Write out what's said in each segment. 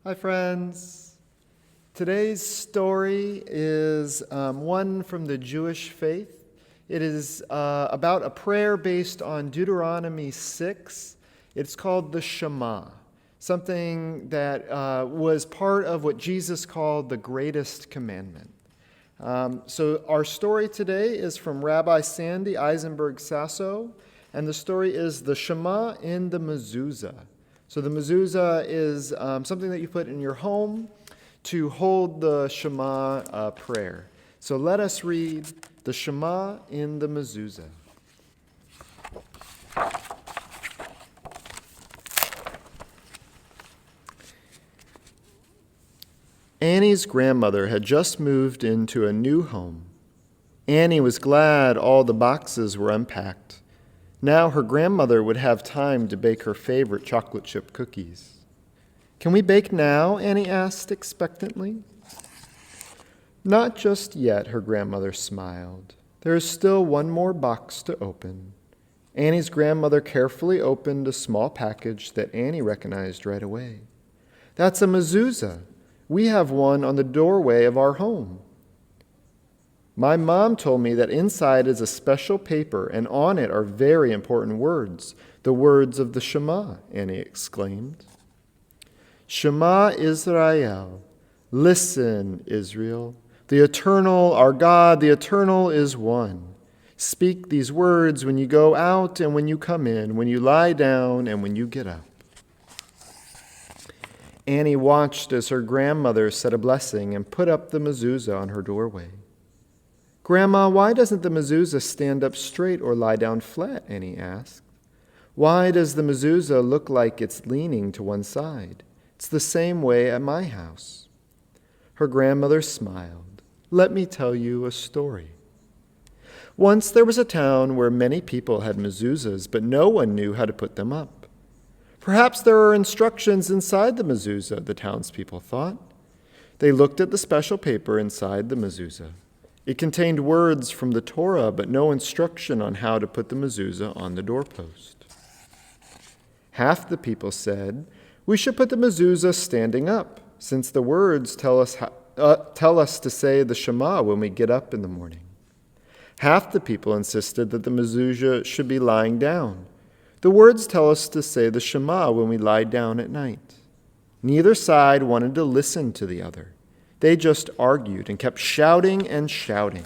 Hi, friends. Today's story is one from the Jewish faith. It is about a prayer based on Deuteronomy 6. It's called the Shema, something that was part of what Jesus called the greatest commandment. So our story today is from Rabbi Sandy Eisenberg Sasso, and the story is the Shema in the Mezuzah. So the Mezuzah is something that you put in your home to hold the Shema prayer. So let us read the Shema in the Mezuzah. Annie's grandmother had just moved into a new home. Annie was glad all the boxes were unpacked. Now her grandmother would have time to bake her favorite chocolate chip cookies. "Can we bake now?" Annie asked expectantly. "Not just yet," her grandmother smiled. "There is still one more box to open." Annie's grandmother carefully opened a small package that Annie recognized right away. "That's a mezuzah. We have one on the doorway of our home." "My mom told me that inside is a special paper, and on it are very important words, the words of the Shema," Annie exclaimed. "Shema Israel, listen, Israel. The Eternal, our God, the Eternal is one. Speak these words when you go out and when you come in, when you lie down and when you get up." Annie watched as her grandmother said a blessing and put up the mezuzah on her doorway. "Grandma, why doesn't the mezuzah stand up straight or lie down flat?" Annie asked. "Why does the mezuzah look like it's leaning to one side? It's the same way at my house." Her grandmother smiled. "Let me tell you a story. Once there was a town where many people had mezuzahs, but no one knew how to put them up. Perhaps there are instructions inside the mezuzah, the townspeople thought. They looked at the special paper inside the mezuzah. It contained words from the Torah, but no instruction on how to put the mezuzah on the doorpost. Half the people said, "We should put the mezuzah standing up, since the words tell us to say the Shema when we get up in the morning." Half the people insisted that the mezuzah should be lying down. The words tell us to say the Shema when we lie down at night. Neither side wanted to listen to the other. They just argued and kept shouting and shouting.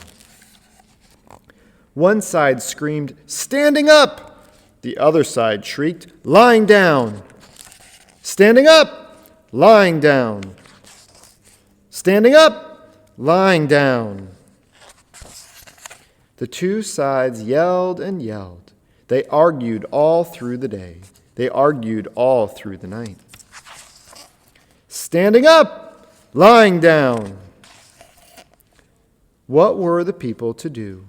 One side screamed, "Standing up!" The other side shrieked, "Lying down!" "Standing up! Lying down!" "Standing up! Lying down!" The two sides yelled and yelled. They argued all through the day. They argued all through the night. "Standing up! Lying down!" What were the people to do?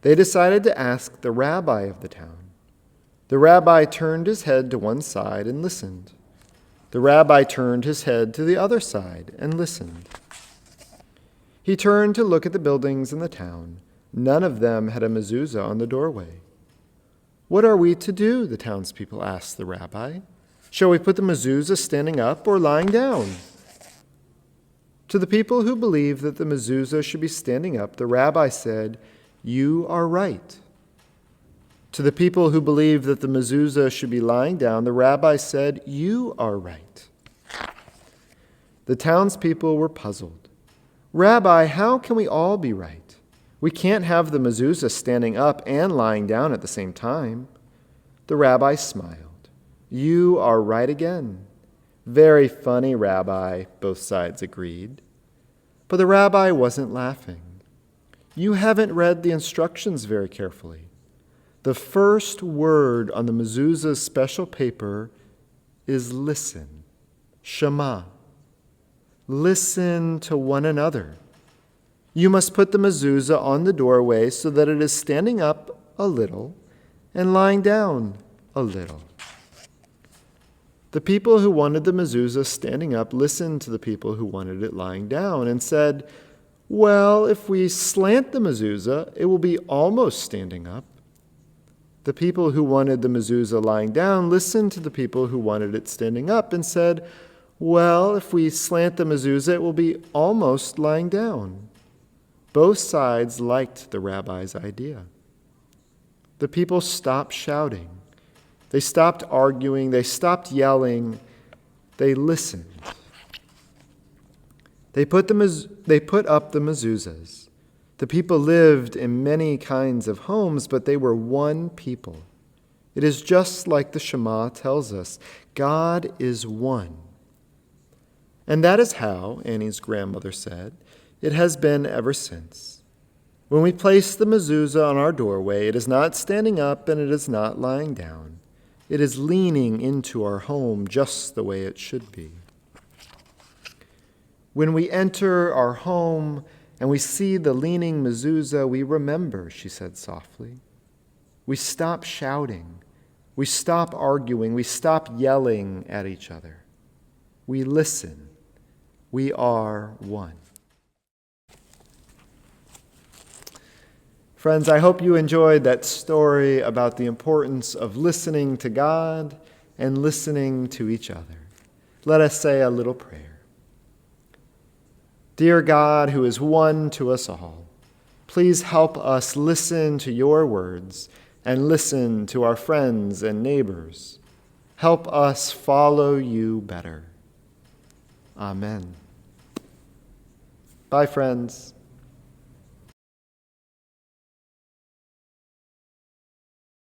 They decided to ask the rabbi of the town. The rabbi turned his head to one side and listened. The rabbi turned his head to the other side and listened. He turned to look at the buildings in the town. None of them had a mezuzah on the doorway. "What are we to do?" the townspeople asked the rabbi. "Shall we put the mezuzah standing up or lying down?" To the people who believed that the mezuzah should be standing up, the rabbi said, "You are right." To the people who believed that the mezuzah should be lying down, the rabbi said, "You are right." The townspeople were puzzled. "Rabbi, how can we all be right? We can't have the mezuzah standing up and lying down at the same time." The rabbi smiled. "You are right again." "Very funny, Rabbi," both sides agreed. But the rabbi wasn't laughing. "You haven't read the instructions very carefully. The first word on the mezuzah's special paper is listen, Shema. Listen to one another. You must put the mezuzah on the doorway so that it is standing up a little and lying down a little. The people who wanted the mezuzah standing up listened to the people who wanted it lying down and said, "Well, if we slant the mezuzah, it will be almost standing up." The people who wanted the mezuzah lying down listened to the people who wanted it standing up and said, Well, if we slant the mezuzah, it will be almost lying down. Both sides liked the rabbi's idea. The people stopped shouting. They stopped arguing. They stopped yelling. They listened. They put up the mezuzahs. The people lived in many kinds of homes, but they were one people. It is just like the Shema tells us. God is one. And that is how, Annie's grandmother said, it has been ever since. When we place the mezuzah on our doorway, it is not standing up and it is not lying down. It is leaning into our home just the way it should be. When we enter our home and we see the leaning mezuzah, we remember, she said softly. We stop shouting. We stop arguing. We stop yelling at each other. We listen. We are one. Friends, I hope you enjoyed that story about the importance of listening to God and listening to each other. Let us say a little prayer. Dear God, who is one to us all, please help us listen to your words and listen to our friends and neighbors. Help us follow you better. Amen. Bye, friends.